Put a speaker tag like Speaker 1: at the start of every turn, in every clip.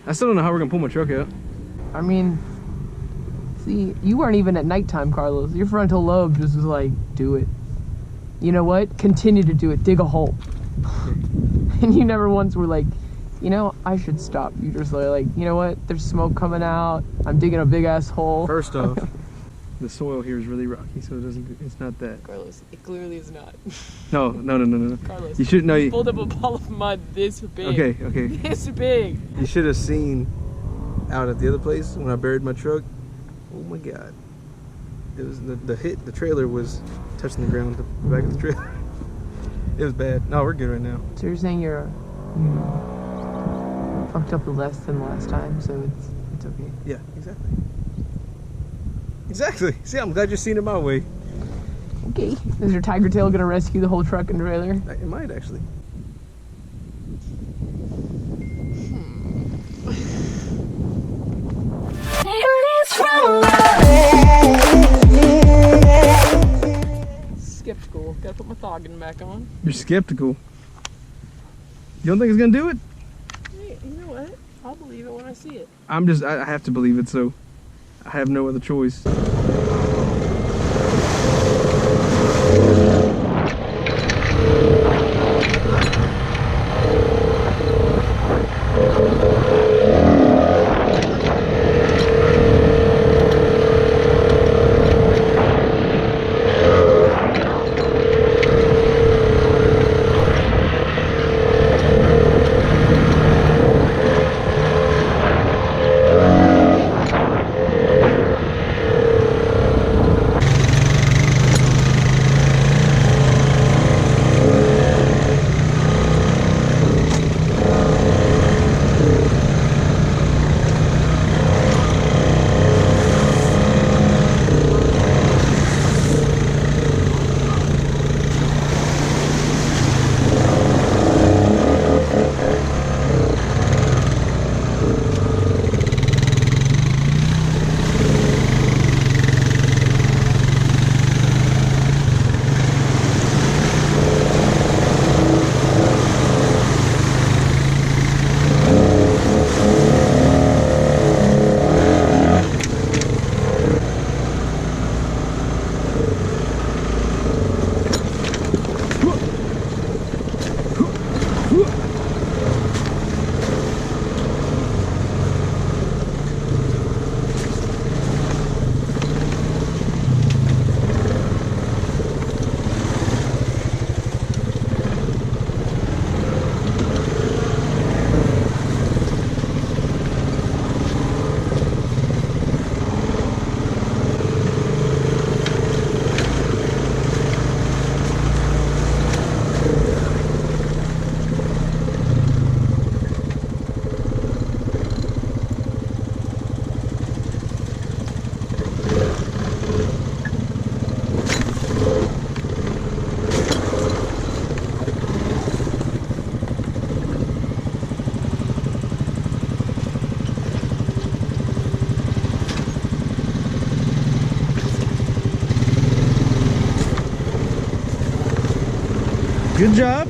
Speaker 1: I still don't know how we're gonna pull my truck out.
Speaker 2: I mean, see, you weren't even at nighttime, Carlos. Your frontal lobe just was like, do it. You know what? Continue to do it. Dig a hole. And you never once were like, you know, I should stop. You just like, you know what? There's smoke coming out. I'm digging a big ass hole.
Speaker 1: First off, the soil here is really rocky, so it's not that.
Speaker 2: Carlos, it clearly is not.
Speaker 1: No.
Speaker 2: Carlos,
Speaker 1: You should know.
Speaker 2: You pulled up a ball of mud this big.
Speaker 1: Okay.
Speaker 2: This big.
Speaker 1: You should have seen out at the other place when I buried my truck. Oh my God. It was the trailer was touching the ground, the back of the trailer. It was bad. No, we're good right now.
Speaker 2: So you're saying you fucked up less than last time, so it's okay.
Speaker 1: Yeah, exactly. Exactly. See, I'm glad you're seeing it my way.
Speaker 2: Okay. Is your tiger tail gonna rescue the whole truck and trailer?
Speaker 1: It might actually.
Speaker 2: Skeptical. Gotta put my noggin back on.
Speaker 1: You're skeptical. You don't think it's gonna do it?
Speaker 2: Hey, you know what? I'll believe it when I see it.
Speaker 1: I have to believe it, so I have no other choice. Good job.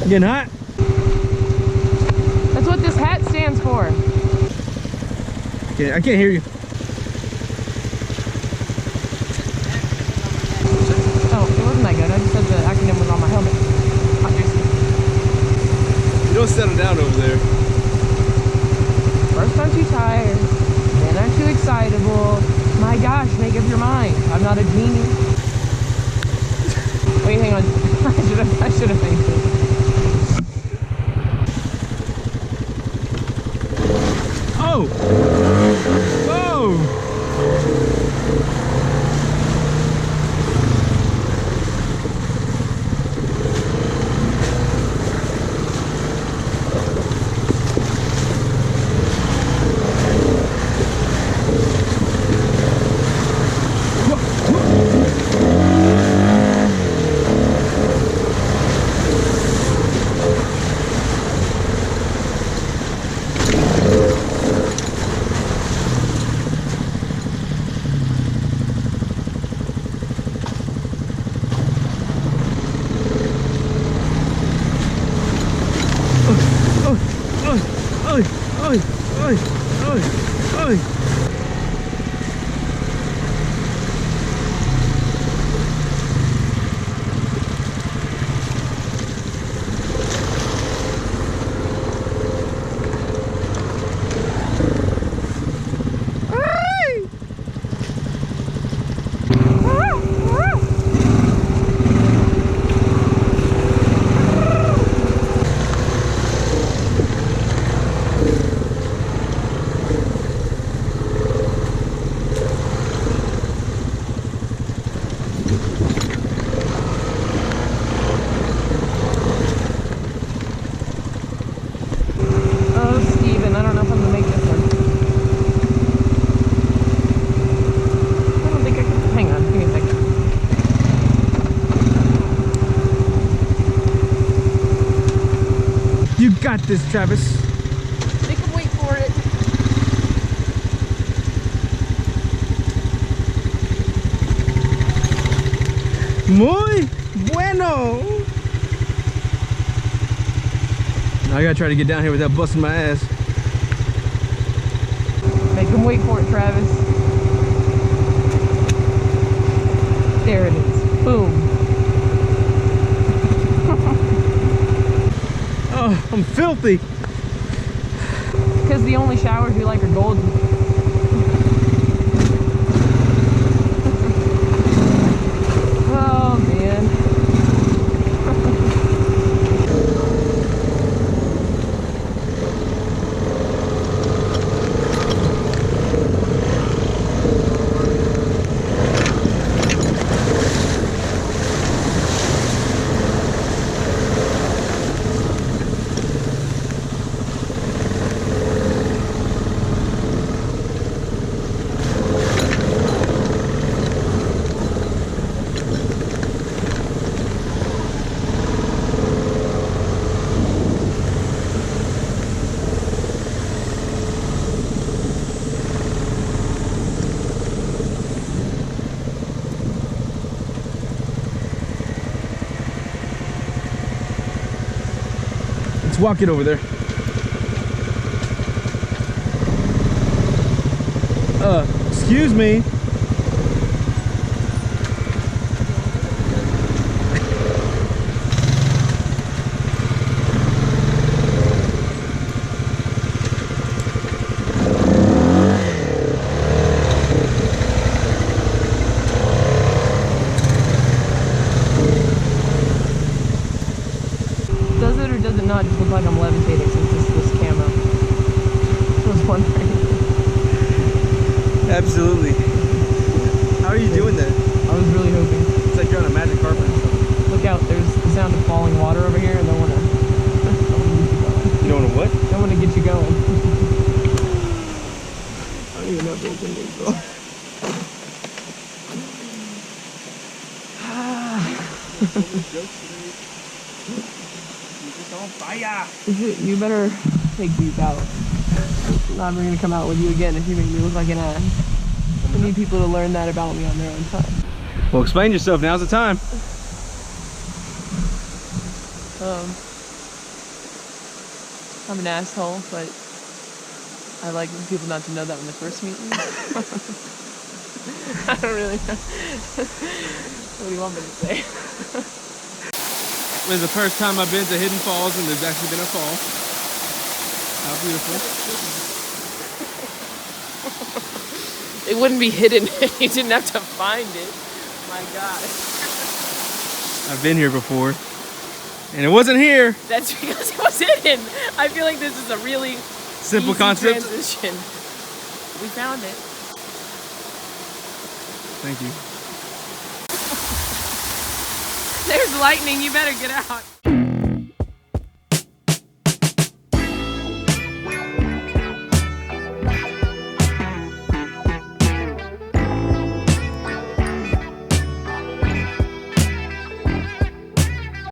Speaker 1: Getting hot?
Speaker 2: That's what this hat stands for.
Speaker 1: Okay, I can't hear you.
Speaker 2: Oh, it wasn't that good. I just said the acronym was on my helmet. Hot juicy.
Speaker 1: settle down over there.
Speaker 2: First aren't you tired, then aren't you excitable. My gosh, make up your mind. I'm not a genie. Wait, hang on. I should have fainted.
Speaker 1: Oh! Whoa! You got this, Travis.
Speaker 2: Make him wait for it.
Speaker 1: Muy bueno. Now I gotta try to get down here without busting my ass.
Speaker 2: Make him wait for it, Travis. There it is. Boom.
Speaker 1: Oh, I'm filthy.
Speaker 2: Because the only showers you like are golden. Oh, man.
Speaker 1: Let's walk it over there. Excuse me.
Speaker 2: Does it or does it not just look like I'm levitating since it's this camo? I was wondering.
Speaker 1: Absolutely. How are you doing that?
Speaker 2: I was really hoping.
Speaker 1: It's like you're on a magic carpet.
Speaker 2: Look out, there's the sound of falling water over here, and I want to get you going.
Speaker 1: You don't want to what?
Speaker 2: I want to get you going. I don't even know if there's anything going. You better take these out. I'm not ever going to come out with you again if you make me look like an ass. I need people to learn that about me on their own time.
Speaker 1: Well, explain yourself. Now's the time.
Speaker 2: I'm an asshole, but I like people not to know that when they first meet me. I don't really know. What do you want me to say?
Speaker 1: This is the first time I've been to Hidden Falls and there's actually been a fall. How beautiful.
Speaker 2: It wouldn't be hidden if you didn't have to find it. My God.
Speaker 1: I've been here before. And it wasn't here.
Speaker 2: That's because it was hidden. I feel like this is a really
Speaker 1: Simple
Speaker 2: easy
Speaker 1: concept.
Speaker 2: transition. We found it.
Speaker 1: Thank you.
Speaker 2: There's lightning. You better get out.